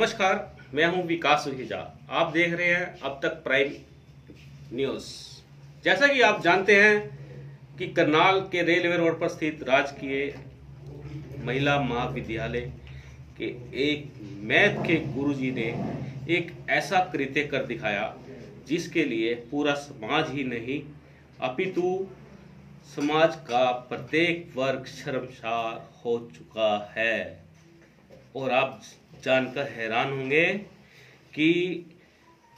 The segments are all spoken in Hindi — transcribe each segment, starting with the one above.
नमस्कार, मैं हूं विकास सुहीजा। आप देख रहे हैं अब तक प्राइम न्यूज। जैसा कि आप जानते हैं कि करनाल के रेलवे रोड पर स्थित राजकीय महिला महाविद्यालय के एक मैथ के गुरुजी ने एक ऐसा कृत्य कर दिखाया जिसके लिए पूरा समाज ही नहीं अपितु समाज का प्रत्येक वर्ग शर्मसार हो चुका है। और आप जानकर हैरान होंगे कि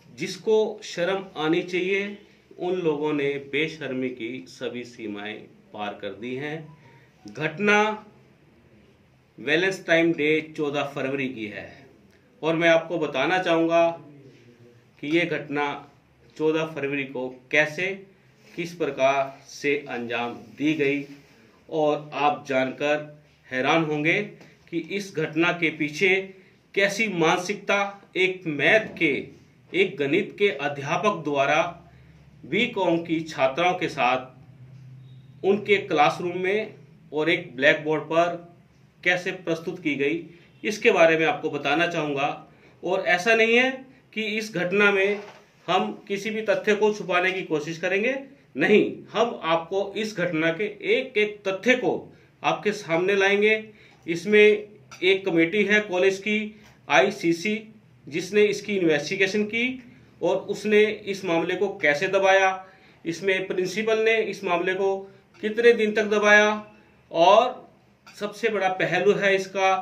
जिसको शर्म आनी चाहिए उन लोगों ने बेशर्मी की सभी सीमाएं पार कर दी हैं। घटना वैलेंटाइन डे 14 फरवरी की है और मैं आपको बताना चाहूँगा कि ये घटना 14 फरवरी को कैसे किस प्रकार से अंजाम दी गई। और आप जानकर हैरान होंगे कि इस घटना के पीछे कैसी मानसिकता एक मैथ के एक गणित के अध्यापक द्वारा बीकॉम की छात्राओं के साथ उनके क्लासरूम में और एक ब्लैक बोर्ड पर कैसे प्रस्तुत की गई, इसके बारे में आपको बताना चाहूँगा। और ऐसा नहीं है कि इस घटना में हम किसी भी तथ्य को छुपाने की कोशिश करेंगे, नहीं, हम आपको इस घटना के एक एक तथ्य को आपके सामने लाएंगे। इसमें एक कमेटी है कॉलेज की ICC जिसने इसकी इन्वेस्टिगेशन की और उसने इस मामले को कैसे दबाया, इसमें प्रिंसिपल ने इस मामले को कितने दिन तक दबाया, और सबसे बड़ा पहलू है इसका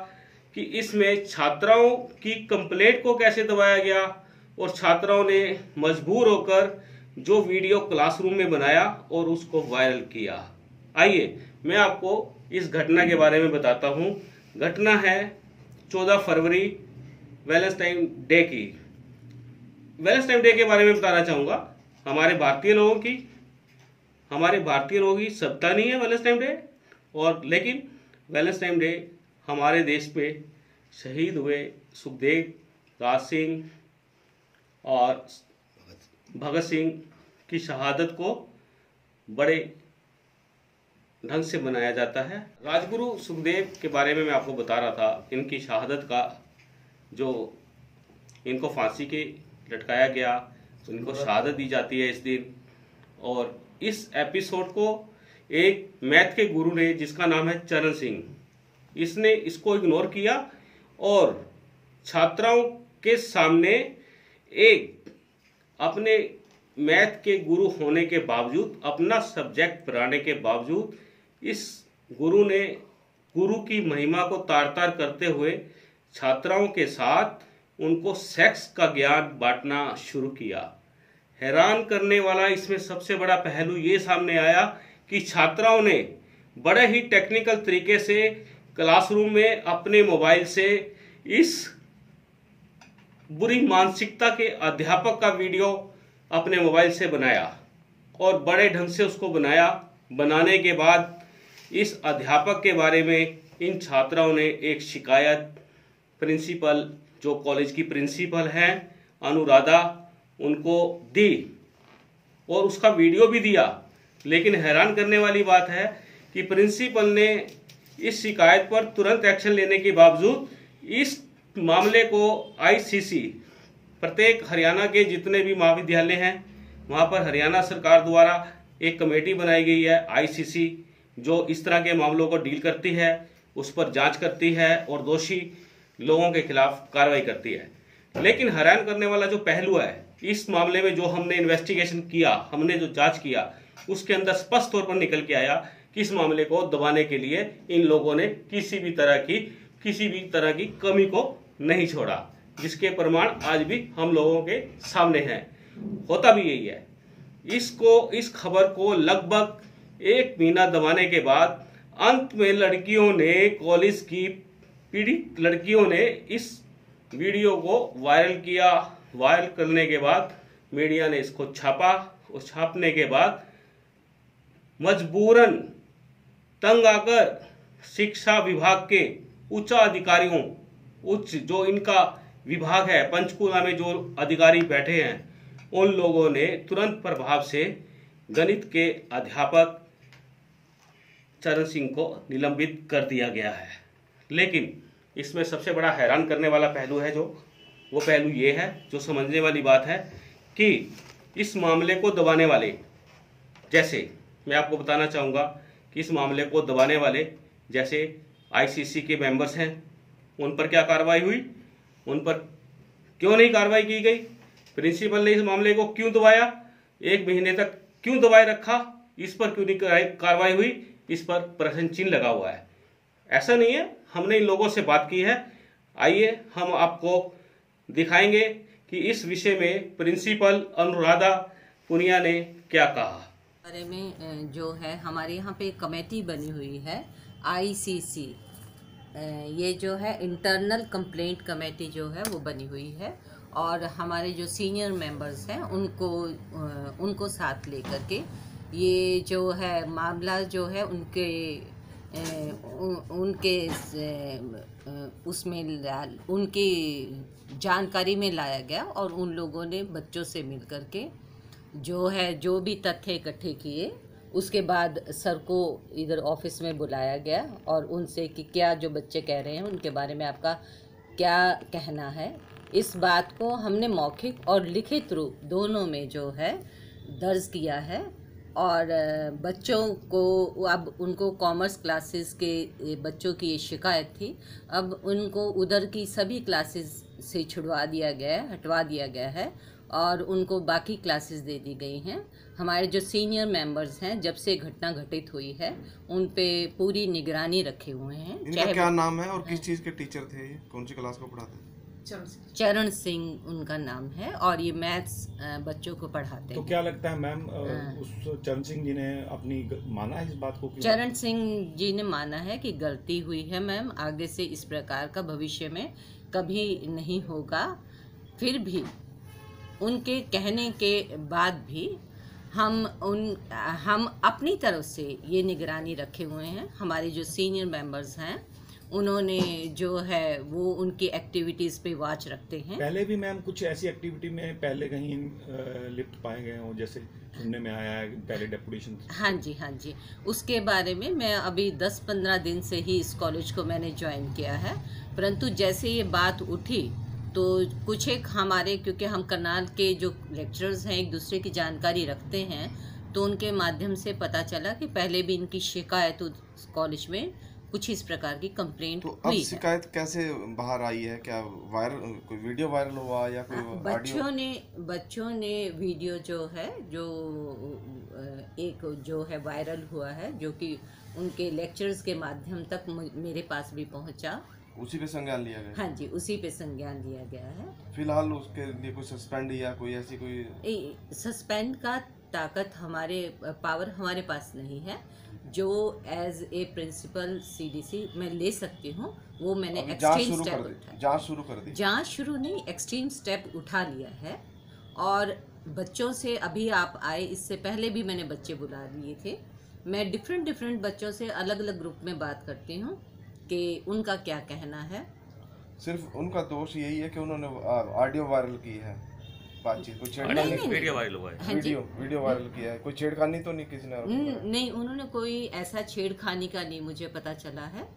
कि इसमें छात्राओं की कंप्लेंट को कैसे दबाया गया और छात्राओं ने मजबूर होकर जो वीडियो क्लासरूम में बनाया और उसको वायरल किया। आइए मैं आपको इस घटना के बारे में बताता हूं। घटना है 14 फरवरी वैलेंटाइन डे की। वैलेंटाइन डे के बारे में बताना चाहूँगा। हमारे भारतीय लोगों की सत्ता नहीं है वैलेंटाइन डे, और लेकिन वैलेंटाइन डे हमारे देश पे शहीद हुए सुखदेव, राज सिंह और भगत सिंह की शहादत को बड़े ढंग से मनाया जाता है। राजगुरु सुखदेव के बारे में मैं आपको बता रहा था। इनकी शहादत का जो इनको फांसी के लटकाया गया, इनको शहादत दी जाती है इस दिन। और इस एपिसोड को एक मैथ के गुरु ने जिसका नाम है चरण सिंह, इसने इसको इग्नोर किया और छात्राओं के सामने एक अपने मैथ के गुरु होने के बावजूद, अपना सब्जेक्ट पढ़ाने के बावजूद, इस गुरु ने गुरु की महिमा को तार तार करते हुए छात्राओं के साथ उनको सेक्स का ज्ञान बांटना शुरू किया। हैरान करने वाला इसमें सबसे बड़ा पहलू ये सामने आया कि छात्राओं ने बड़े ही टेक्निकल तरीके से क्लासरूम में अपने मोबाइल से इस बुरी मानसिकता के अध्यापक का वीडियो अपने मोबाइल से बनाया और बड़े ढंग से उसको बनाया। बनाने के बाद इस अध्यापक के बारे में इन छात्राओं ने एक शिकायत प्रिंसिपल, जो कॉलेज की प्रिंसिपल हैं अनुराधा, उनको दी और उसका वीडियो भी दिया। लेकिन हैरान करने वाली बात है कि प्रिंसिपल ने इस शिकायत पर तुरंत एक्शन लेने के बावजूद इस मामले को ICC, प्रत्येक हरियाणा के जितने भी महाविद्यालय हैं वहाँ पर हरियाणा सरकार द्वारा एक कमेटी बनाई गई है ICC, जो इस तरह के मामलों को डील करती है, उस पर जांच करती है और दोषी लोगों के खिलाफ कार्रवाई करती है। लेकिन हैरान करने वाला जो पहलू है इस मामले में, जो हमने इन्वेस्टिगेशन किया, हमने जो जांच किया, उसके अंदर स्पष्ट तौर पर निकल के आया कि इस मामले को दबाने के लिए इन लोगों ने किसी भी तरह की कमी को नहीं छोड़ा, जिसके प्रमाण आज भी हम लोगों के सामने हैं। होता भी यही है। इस खबर को लगभग 1 महीना दबाने के बाद अंत में लड़कियों ने, कॉलेज की पीड़ित लड़कियों ने इस वीडियो को वायरल किया। वायरल करने के बाद मीडिया ने इसको छापा और छापने के बाद मजबूरन तंग आकर शिक्षा विभाग के उच्च अधिकारियों, जो इनका विभाग है, पंचकूला में जो अधिकारी बैठे हैं, उन लोगों ने तुरंत प्रभाव से गणित के अध्यापक चरण सिंह को निलंबित कर दिया गया है। लेकिन इसमें सबसे बड़ा हैरान करने वाला पहलू है जो वो पहलू ये है जो समझने वाली बात है कि इस मामले को दबाने वाले, जैसे मैं आपको बताना चाहूँगा कि इस मामले को दबाने वाले जैसे आईसीसी के मेंबर्स हैं, उन पर क्या कार्रवाई हुई, उन पर क्यों नहीं कार्रवाई की गई, प्रिंसिपल ने इस मामले को क्यों दबाया, 1 महीने तक क्यों दबाए रखा, इस पर क्यों नहीं कार्रवाई हुई, इस पर प्रश्न चिन्ह लगा हुआ है। ऐसा नहीं है, हमने इन लोगों से बात की है। आइए हम आपको दिखाएंगे कि इस विषय में प्रिंसिपल अनुराधा पुनिया ने क्या कहा। बारे में जो है हमारे यहाँ पे कमेटी बनी हुई है आईसीसी, ये जो है इंटरनल कंप्लेंट कमेटी जो है वो बनी हुई है, और हमारे जो सीनियर मेंबर्स हैं उनको साथ लेकर के ये जो है मामला जो है उनकी जानकारी में लाया गया, और उन लोगों ने बच्चों से मिल कर के जो भी तथ्य इकट्ठे किए, उसके बाद सर को इधर ऑफिस में बुलाया गया और उनसे कि क्या जो बच्चे कह रहे हैं उनके बारे में आपका क्या कहना है। इस बात को हमने मौखिक और लिखित रूप दोनों में जो है दर्ज किया है, और बच्चों को अब उनको कॉमर्स क्लासेस के बच्चों की ये शिकायत थी, अब उनको उधर की सभी क्लासेस से छुड़वा दिया गया है, हटवा दिया गया है, और उनको बाकी क्लासेस दे दी गई हैं। हमारे जो सीनियर मेंबर्स हैं, जब से घटना घटित हुई है उन पे पूरी निगरानी रखे हुए हैं। इनका क्या नाम है और किस चीज़ के टीचर थे, ये कौन सी क्लास को पढ़ाते हैं? चरण सिंह उनका नाम है, और ये मैथ्स बच्चों को पढ़ाते हैं। तो क्या लगता है मैम, उस चरण सिंह जी ने अपनी माना है इस बात को? चरण सिंह जी ने माना है कि गलती हुई है मैम, आगे से इस प्रकार का भविष्य में कभी नहीं होगा। फिर भी उनके कहने के बाद भी हम अपनी तरफ से ये निगरानी रखे हुए हैं। हमारे जो सीनियर मेंबर्स हैं उन्होंने जो है वो उनकी एक्टिविटीज़ पे वॉच रखते हैं। पहले भी मैम कुछ ऐसी एक्टिविटी में पहले कहीं लिप्त पाए गए हों, जैसे सुनने में आया है पहले डेपुटेशन? हाँ जी, उसके बारे में मैं अभी 10-15 दिन से ही इस कॉलेज को मैंने ज्वाइन किया है, परंतु जैसे ये बात उठी तो कुछ एक हमारे, क्योंकि हम करनाल के जो लेक्चरर्स हैं एक दूसरे की जानकारी रखते हैं, तो उनके माध्यम से पता चला कि पहले भी इनकी शिकायत उस कॉलेज में कुछ इस प्रकार की कंप्लेंट तो अब शिकायत कैसे बाहर आई है? क्या वायरल, कोई वीडियो वायरल हुआ या कोई बच्चों ने वीडियो जो है एक जो है वायरल हुआ है, जो कि उनके लेक्चर्स के माध्यम तक मेरे पास भी पहुंचा, उसी पे संज्ञान लिया गया? हाँ जी, उसी पे संज्ञान लिया गया है। फिलहाल उसके लिए कोई सस्पेंड या कोई ऐसी कोई सस्पेंड का ताकत पावर हमारे पास नहीं है। जो एज ए प्रिंसिपल सीडीसी मैं ले सकती हूँ वो मैंने एक्सट्रीम स्टेप उठाया। जांच शुरू कर दी? जांच शुरू नहीं, एक्सट्रीम स्टेप उठा लिया है। और बच्चों से अभी आप आए, इससे पहले भी मैंने बच्चे बुला लिए थे। मैं डिफरेंट बच्चों से अलग अलग ग्रुप में बात करती हूँ कि उनका क्या कहना है। सिर्फ उनका दोष यही है कि उन्होंने ऑडियो वायरल की है, बातचीत, कोई छेड़खानी? वीडियो वायरल हुआ है। वीडियो वायरल किया है, कोई छेड़खानी तो नहीं किसी ने? नहीं, उन्होंने कोई ऐसा छेड़खानी का नहीं मुझे पता चला है,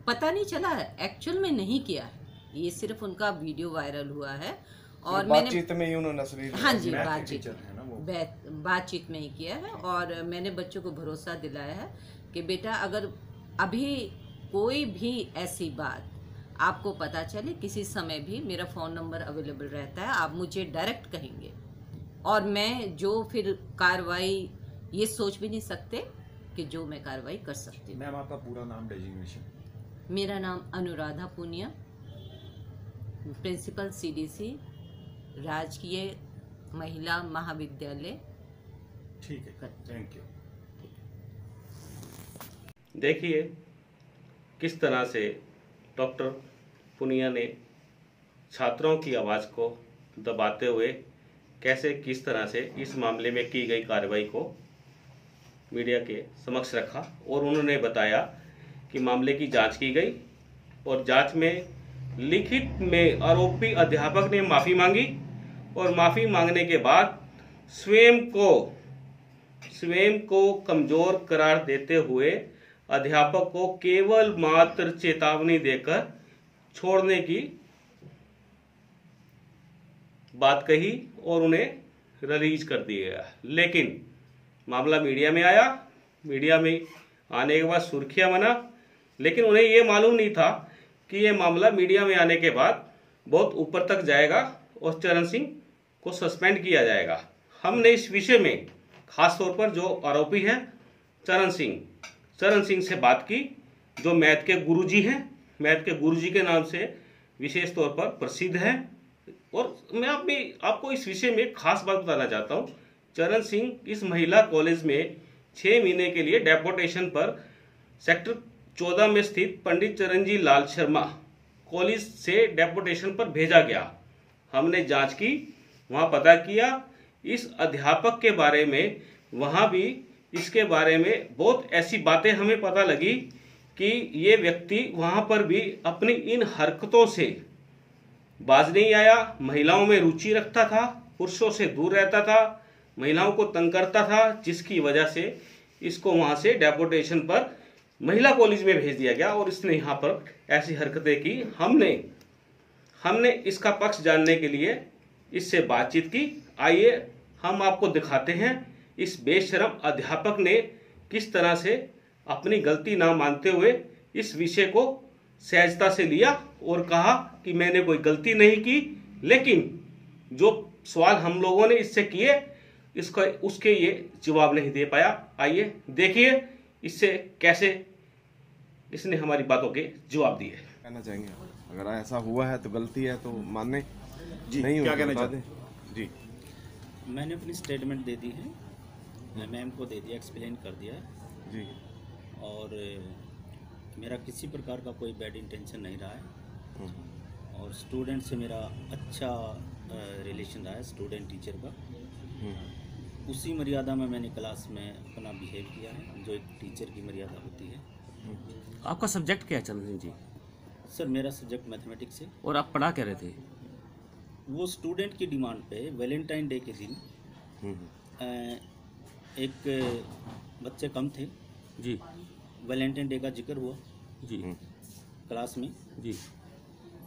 पता नहीं चला है, एक्चुअल में नहीं किया है, ये सिर्फ उनका वीडियो वायरल हुआ है। और बातचीत में ही उन्होंने हाँ जी, बातचीत में ही किया है। और मैंने बच्चों को भरोसा दिलाया है कि बेटा अगर अभी कोई भी ऐसी बात आपको पता चले, किसी समय भी मेरा फ़ोन नंबर अवेलेबल रहता है, आप मुझे डायरेक्ट कहेंगे, और मैं जो फिर कार्रवाई ये सोच भी नहीं सकते कि जो मैं कार्रवाई कर सकती हूँ। मैम आपका पूरा नाम, डेजिग्नेशन? मेरा नाम अनुराधा पुनिया, प्रिंसिपल सीडीसी राजकीय महिला महाविद्यालय। ठीक है, थैंक यू। देखिए किस तरह से डॉक्टर पुनिया ने छात्रों की आवाज़ को दबाते हुए कैसे किस तरह से इस मामले में की गई कार्रवाई को मीडिया के समक्ष रखा, और उन्होंने बताया कि मामले की जांच की गई, और जांच में लिखित में आरोपी अध्यापक ने माफ़ी मांगी, और माफ़ी मांगने के बाद स्वयं को कमज़ोर करार देते हुए अध्यापक को केवल मात्र चेतावनी देकर छोड़ने की बात कही और उन्हें रिलीज कर दिया गया। लेकिन मामला मीडिया में आया, मीडिया में आने के बाद सुर्खियां बना, लेकिन उन्हें ये मालूम नहीं था कि ये मामला मीडिया में आने के बाद बहुत ऊपर तक जाएगा और चरण सिंह को सस्पेंड किया जाएगा। हमने इस विषय में खास तौर पर जो आरोपी है चरण सिंह से बात की, जो मैथ के गुरुजी हैं, मैथ के गुरुजी के नाम से विशेष तौर पर प्रसिद्ध है। और मैं आपको इस विषय में खास बात बताना चाहता हूँ। चरण सिंह इस महिला कॉलेज में 6 महीने के लिए डेपुटेशन पर सेक्टर 14 में स्थित पंडित चरणजी लाल शर्मा कॉलेज से डेपुटेशन पर भेजा गया। हमने जांच की, वहां पता किया इस अध्यापक के बारे में, वहां भी इसके बारे में बहुत ऐसी बातें हमें पता लगी कि ये व्यक्ति वहां पर भी अपनी इन हरकतों से बाज नहीं आया, महिलाओं में रुचि रखता था, पुरुषों से दूर रहता था, महिलाओं को तंग करता था, जिसकी वजह से इसको वहां से डेपुटेशन पर महिला कॉलेज में भेज दिया गया और इसने यहाँ पर ऐसी हरकतें की। हमने इसका पक्ष जानने के लिए इससे बातचीत की। आइए हम आपको दिखाते हैं इस बेशरम अध्यापक ने किस तरह से अपनी गलती ना मानते हुए इस विषय को सहजता से लिया और कहा कि मैंने कोई गलती नहीं की, लेकिन जो सवाल हम लोगों ने इससे किए उसके ये जवाब नहीं दे पाया। आइए देखिए इससे कैसे इसने हमारी बातों के जवाब दिए। कहना चाहेंगे अगर ऐसा हुआ है तो गलती है तो मानने जी, नहीं क्या होगा, कहना बता चाहते दें। जी मैंने अपनी स्टेटमेंट दे दी है, मैम को दे दिया, एक्सप्लेन कर दिया है जी और मेरा किसी प्रकार का कोई बैड इंटेंशन नहीं रहा है और स्टूडेंट से मेरा अच्छा रिलेशन रहा है, स्टूडेंट टीचर का। उसी मर्यादा में मैंने क्लास में अपना बिहेव किया है जो एक टीचर की मर्यादा होती है। आपका सब्जेक्ट क्या है चरण सिंह जी? सर मेरा सब्जेक्ट मैथमेटिक्स है। और आप पढ़ा क्या रहे थे? वो स्टूडेंट की डिमांड पे वैलेंटाइन डे के दिन एक बच्चे कम थे जी, वैलेंटाइन डे का जिक्र हुआ जी, क्लास में जी,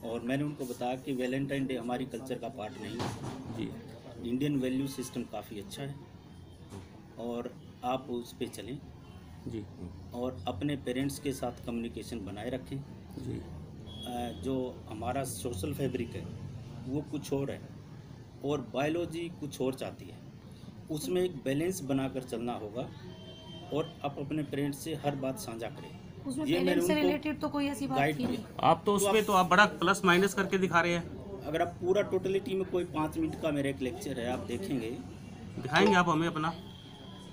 और मैंने उनको बताया कि वैलेंटाइन डे हमारी कल्चर का पार्ट नहीं है। जी, इंडियन वैल्यू सिस्टम काफ़ी अच्छा है और आप उस पर चलें जी, और अपने पेरेंट्स के साथ कम्युनिकेशन बनाए रखें। जी, जो हमारा सोशल फैब्रिक है वो कुछ और है और बायोलॉजी कुछ और चाहती है, उसमें एक बैलेंस बनाकर चलना होगा और आप अपने पेरेंट्स से हर बात साझा करें। उसमें ये मैंने पेरेंट्स से उनको रिलेटेड तो कोई ऐसी बात गाइड थी नहीं। किया। आप तो उसमें तो आप बड़ा प्लस माइनस करके दिखा रहे हैं। अगर आप पूरा टोटलिटी में कोई 5 मिनट का मेरा एक लेक्चर है, आप देखेंगे दिखाएंगे आप हमें अपना?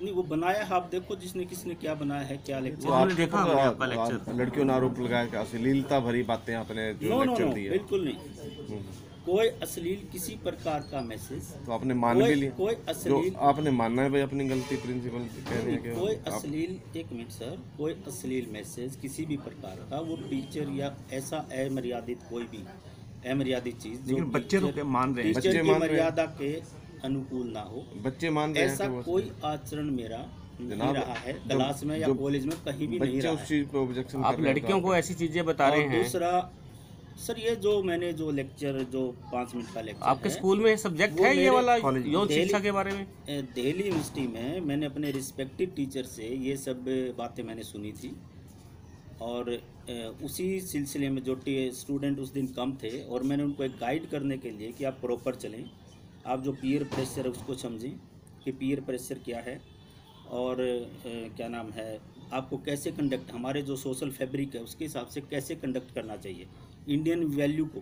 नहीं, वो बनाया है, आप देखो जिसने किसने क्या बनाया है, क्या वो लेक्चर। हमने देखा, हमने आपका लेक्चर। लड़कियों ने आरोप लगाया कि अश्लीलता भरी बातें आपने जो नो नो लेक्चर नो, दिया। बिल्कुल नहीं। कोई अश्लील किसी प्रकार का मैसेज, तो आपने मान भी लिया, कोई जो अश्लील, आपने मानना है भाई अपनी गलती, प्रिंसिपल कह रहे हैं कि कोई आप- अश्लील, एक मिनट सर, कोई अश्लील मैसेज किसी भी प्रकार का वो टीचर या ऐसा अमर्यादित कोई भी अमर्यादित चीज जो लेकिन बच्चे तो टीचर- क्या मान रहे हैं? टीचर बच्चे की मान रहे हैं। मर्यादा के अनुकूल ना हो, बच्चे मान रहे हैं ऐसा कि वो- कोई आचरण मेरा नहीं जनाब, रहा है जो- क्लास में या जो कॉलेज में, कहीं भी नहीं बच्चे रहा उस है। चीज पे ऑब्जेक्शन आप कर रहे हैं, लड़कियों तो को ऐसी चीजें बता रहे और हैं। दूसरा सर, ये जो मैंने जो लेक्चर, जो 5 मिनट का लेक्चर आपके है, स्कूल में सब्जेक्ट वो है ये मेरे वाला कॉलेज में। यौन शिक्षा दिल्ली- के बारे में? दिल्ली यूनिवर्सिटी में मैंने अपने रिस्पेक्टिव टीचर से ये सब बातें मैंने सुनी थी और उसी सिलसिले में जो स्टूडेंट उस दिन कम थे और मैंने उनको एक गाइड करने के लिए कि आप प्रॉपर चलें, आप जो पीयर प्रेशर है उसको समझें कि पीयर प्रेशर क्या है और क्या नाम है, आपको कैसे कंडक्ट, हमारे जो सोशल फैब्रिक है उसके हिसाब से कैसे कंडक्ट करना चाहिए इंडियन वैल्यू को।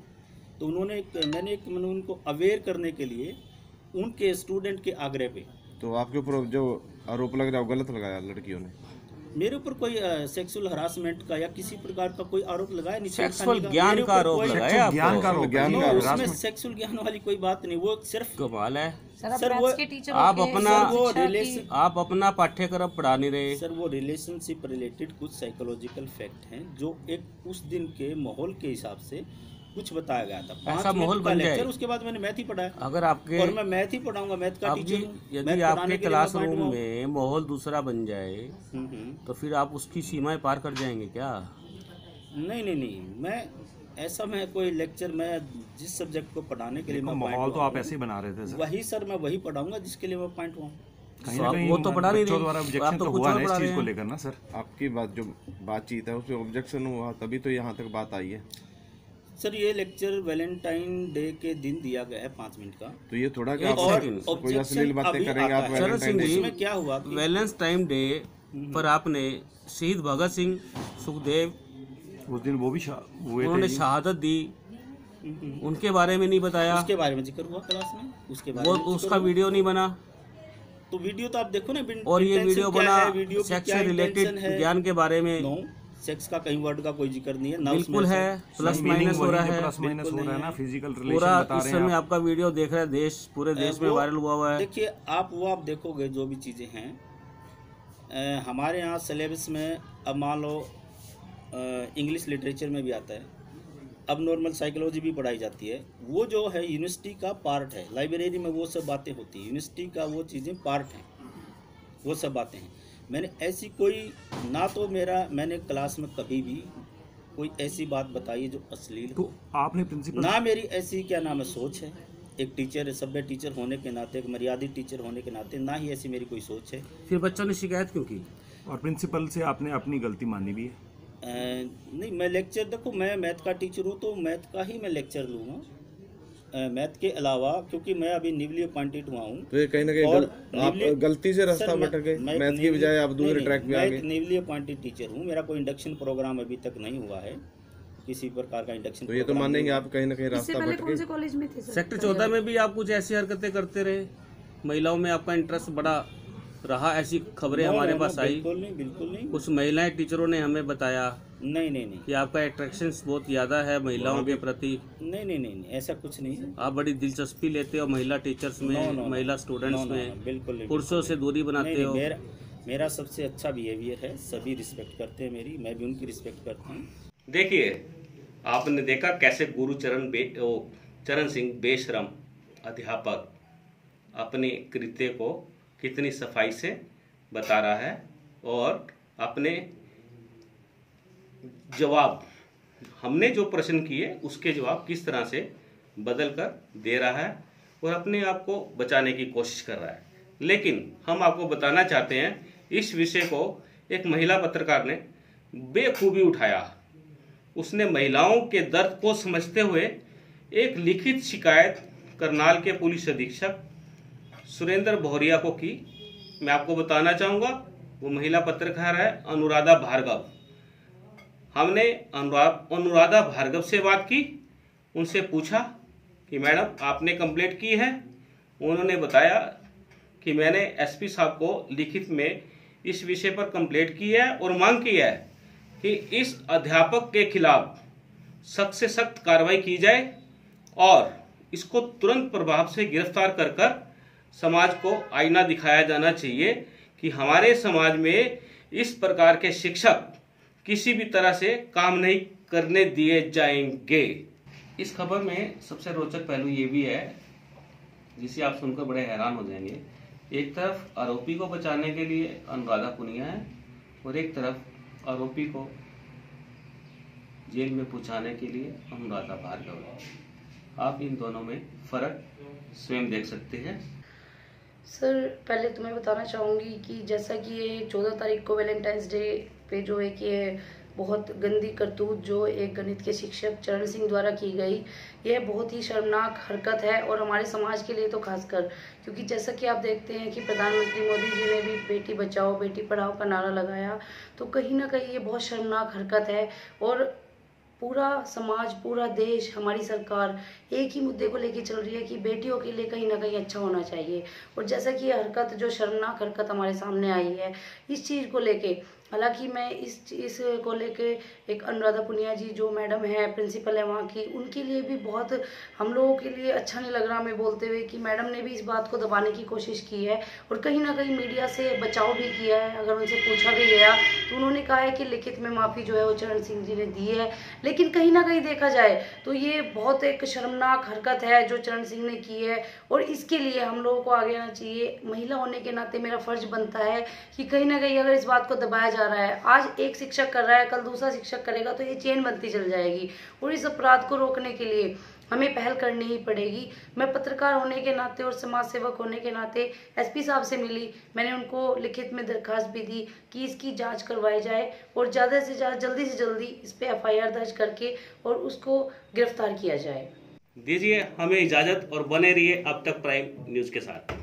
तो मैंने उनको अवेयर करने के लिए उनके स्टूडेंट के आग्रह पे, तो आपके ऊपर जो आरोप लग रहा है वो गलत लगाया लड़कियों ने। मेरे ऊपर कोई सेक्सुअल हरासमेंट का या किसी प्रकार का कोई आरोप लगाया नहीं, सेक्सुअल छेड़खानी ज्ञान मेरे का ऊपर आरोप कोई- लगाया आपको? ज्ञान का आरोप है। ज्ञान नो, का उसमें हरासमेंट। सेक्सुअल ज्ञान वाली कोई बात नहीं, वो सिर्फ कमाल है। सर आप सर, मैथ्स वो- के टीचर आप होके अपना- सर वो शिक्षा की- रिलेशन- आप अपना पाठ्यक्रम पढ़ा नहीं रहे। सर वो रिलेशनशिप रिलेटेड कुछ साइकोलॉजिकल फैक्ट हैं जो एक उस दिन के माहौल के हिसाब से कुछ बताया गया था। 5 ऐसा माहौल मिनट का बन जाए। लेक्चर, उसके बाद मैंने मैथ ही पढ़ाया अगर आपके और मैं मैथ ही पढ़ाऊंगा, मैथ का अब जी टीचर हूँ। यदि मैथ आपके पढ़ाने के लिए मैं क्लासरूम appoint हुआ हूँ। में माहौल दूसरा बन जाए हम्म। तो फिर आप उसकी सीमाएं पार कर जाएंगे क्या? नहीं, मैं ऐसा मैं कोई लेक्चर, मैं जिस सब्जेक्ट को पढ़ाने के लिए देखो, मैं माहौल पॉइंट तो आप ऐसे ही बना रहे थे सर। वही सर, मैं वही पढ़ाऊंगा जिसके लिए मैं पॉइंट हुआ। कहीं ना कहीं वो तो पढ़ा नहीं बच्चों रहे, द्वारा आप ऑब्जेक्शन तो तो कुछ हुआ और ना इस पढ़ा चीज़ रहे को हैं। लेकर ना सर। आपकी बात जो बातचीत है उसमें ऑब्जेक्शन हुआ तभी तो यहाँ तक बात आई है। सर ये लेक्चर वैलेंटाइन डे के दिन दिया गया है 5 मिनट का। तो ये थोड़ा कि एक आप सेकंड। कोई अश्लील बातें अभी करेंगे आता आप है। चरण वैलेंटाइन सिंह डे जी, इसमें क्या हुआ कि वैलेंस टाइम डे पर आपने शहीद भगत सिंह सुखदेव उस दिन वो भी हुए थे उन्होंने जी। शहादत दी, उनके बारे में नहीं बताया, उसके बारे में जिक्र हुआ क्लास में, उसके बारे वो में जिक्र उसका हुआ। वीडियो नहीं बना। तो वीडियो तो आप देखो ना, और ये intention वीडियो क्या बना है, वीडियो की सेक्स क्या से रिलेटेड intention है। ज्ञान के बारे में। नो, सेक्स का कहीं वर्ड का कोई जिक्र नहीं है ना बिल्कुल उसमें है, से। प्लस मीनिंग माइनस हो रहा वही जो है। प्लस माइनस बिल्कुल हो रहा है नहीं ना, है। फिजिकल पूरा रिलेशन बता इस रहे समय हैं आप। आपका वीडियो देख रहे हैं देश, पूरे देश में वो वायरल हुआ है। देखिए आप देखोगे जो भी चीज़ें हैं, हमारे यहाँ सिलेबस में अब मान लो इंग्लिश लिटरेचर में भी आता है, अब नॉर्मल साइकोलॉजी भी पढ़ाई जाती है। वो जो है यूनिवर्सिटी का पार्ट है, लाइब्रेरी में वो सब बातें होती हैं, यूनिवर्सिटी का वो चीज़ें पार्ट हैं, वो सब बातें हैं। मैंने ऐसी कोई ना तो मैंने क्लास में कभी भी कोई ऐसी बात बताई है जो अश्लील हो, तो आपने प्रिंसिपल ना मेरी ऐसी क्या नाम है सोच है, एक टीचर, सभ्य टीचर होने के नाते, एक मर्यादित टीचर होने के नाते, ना ही ऐसी मेरी कोई सोच है। फिर बच्चों ने शिकायत क्यों की? और प्रिंसिपल से आपने अपनी गलती मानी भी है। नहीं, मैं लेक्चर, देखो मैं मैथ का टीचर हूँ तो मैथ का ही मैं लेक्चर लूँगा, मैथ के अलावा, क्योंकि मैं अभी न्यूली अपॉइंटेड हुआ हूँ। तो ये कहीं ना कहीं और आप गलती से रास्ता भटक गए, मैथ की बजाय आप दूसरे ट्रैक पे आ मैं गए। एक न्यूली अपॉइंटेड टीचर हूँ, मेरा कोई इंडक्शन प्रोग्राम अभी तक नहीं हुआ है, किसी प्रकार का इंडक्शन। तो ये तो मानेंगे आप कहीं ना कहीं इससे रास्ता पहले भटके। कौन से कॉलेज में थे सर? सेक्टर 14 में भी आप कुछ ऐसी हरकतें करते रहे, महिलाओं में आपका इंटरेस्ट बड़ा रहा, ऐसी खबरें हमारे पास आई। बिल्कुल नहीं, बिल्कुल नहीं, कुछ महिलाएं टीचरों ने हमें बताया नहीं नहीं नहीं कि आपका अट्रैक्शन बहुत ज़्यादा है महिलाओं के प्रति, नहीं नहीं नहीं नहीं, ऐसा कुछ नहीं है। आप बड़ी दिलचस्पी लेते हो महिला टीचर्स में, नो, महिला स्टूडेंट्स नो, में, बिल्कुल नहीं, पुरुषों से दूरी बनाते नहीं, हो। मेरा सबसे अच्छा बिहेवियर है, सभी रिस्पेक्ट करते हैं मेरी, मैं भी उनकी रिस्पेक्ट करता हूँ। देखिए, आपने देखा कैसे गुरु चरण सिंह बेशरम अध्यापक अपने कृत्य को कितनी सफाई से बता रहा है और अपने जवाब, हमने जो प्रश्न किए उसके जवाब किस तरह से बदल कर दे रहा है और अपने आप को बचाने की कोशिश कर रहा है। लेकिन हम आपको बताना चाहते हैं, इस विषय को एक महिला पत्रकार ने बेखूबी उठाया। उसने महिलाओं के दर्द को समझते हुए एक लिखित शिकायत करनाल के पुलिस अधीक्षक सुरेंद्र भौरिया को की। मैं आपको बताना चाहूँगा, वो महिला पत्रकार है अनुराधा भार्गव। हमने अनुराधा भार्गव से बात की, उनसे पूछा कि मैडम आपने कंप्लेंट की है? उन्होंने बताया कि मैंने एसपी साहब को लिखित में इस विषय पर कंप्लेंट की है और मांग की है कि इस अध्यापक के खिलाफ सख्त से सख्त कार्रवाई की जाए और इसको तुरंत प्रभाव से गिरफ्तार कर समाज को आईना दिखाया जाना चाहिए कि हमारे समाज में इस प्रकार के शिक्षक किसी भी तरह से काम नहीं करने दिए जाएंगे। इस खबर में सबसे रोचक पहलू ये भी है, जिसे आप सुनकर बड़े हैरान हो जाएंगे। एक तरफ आरोपी को बचाने के लिए अनुराधा पुनिया है और एक तरफ आरोपी को जेल में पहुंचाने के लिए अनुराधा भार्गव है। आप इन दोनों में फर्क स्वयं देख सकते हैं। सर पहले तो मैं बताना चाहूँगी कि जैसा कि ये 14 तारीख को वैलेंटाइंस डे पे जो एक ये बहुत गंदी करतूत जो एक गणित के शिक्षक चरण सिंह द्वारा की गई, यह बहुत ही शर्मनाक हरकत है और हमारे समाज के लिए तो खासकर, क्योंकि जैसा कि आप देखते हैं कि प्रधानमंत्री मोदी जी ने भी बेटी बचाओ बेटी पढ़ाओ का नारा लगाया, तो कहीं ना कहीं ये बहुत शर्मनाक हरकत है और पूरा समाज, पूरा देश, हमारी सरकार एक ही मुद्दे को लेके चल रही है कि बेटियों के लिए कहीं ना कहीं अच्छा होना चाहिए। और जैसा कि ये हरकत, जो शर्मनाक हरकत हमारे सामने आई है, इस चीज़ को लेके, हालांकि मैं इस को लेके एक अनुराधा पुनिया जी जो मैडम है, प्रिंसिपल है वहाँ की, उनके लिए भी बहुत, हम लोगों के लिए अच्छा नहीं लग रहा हमें बोलते हुए कि मैडम ने भी इस बात को दबाने की कोशिश की है और कहीं ना कहीं मीडिया से बचाव भी किया है। अगर उनसे पूछा भी गया तो उन्होंने कहा है कि लिखित में माफ़ी जो है वो चरण सिंह जी ने दी है, लेकिन कहीं ना कहीं देखा जाए तो ये बहुत एक शर्मनाक हरकत है जो चरण सिंह ने की है और इसके लिए हम लोगों को आगे आना चाहिए। महिला होने के नाते मेरा फर्ज बनता है कि कहीं ना कहीं अगर इस बात को दबाया जा रहा है। आज एक शिक्षक कर रहा है, कल दूसरा शिक्षक करेगा, तो ये चेन बनती चल जाएगी। और इस अपराध को रोकने के लिए हमें पहल करनी ही पड़ेगी। मैं पत्रकार होने के नाते और समाज सेवक होने के नाते एसपी साहब से मिली, मैंने उनको लिखित में दरखास्त भी दी कि इसकी जांच करवाई जाए और ज़्यादा से ज़्यादा जल्दी से जल्दी इस पे FIR दर्ज करके और उसको गिरफ्तार किया जाए। दीजिए हमें इजाज़त और बने रहिए अब तक प्राइम न्यूज़ के साथ।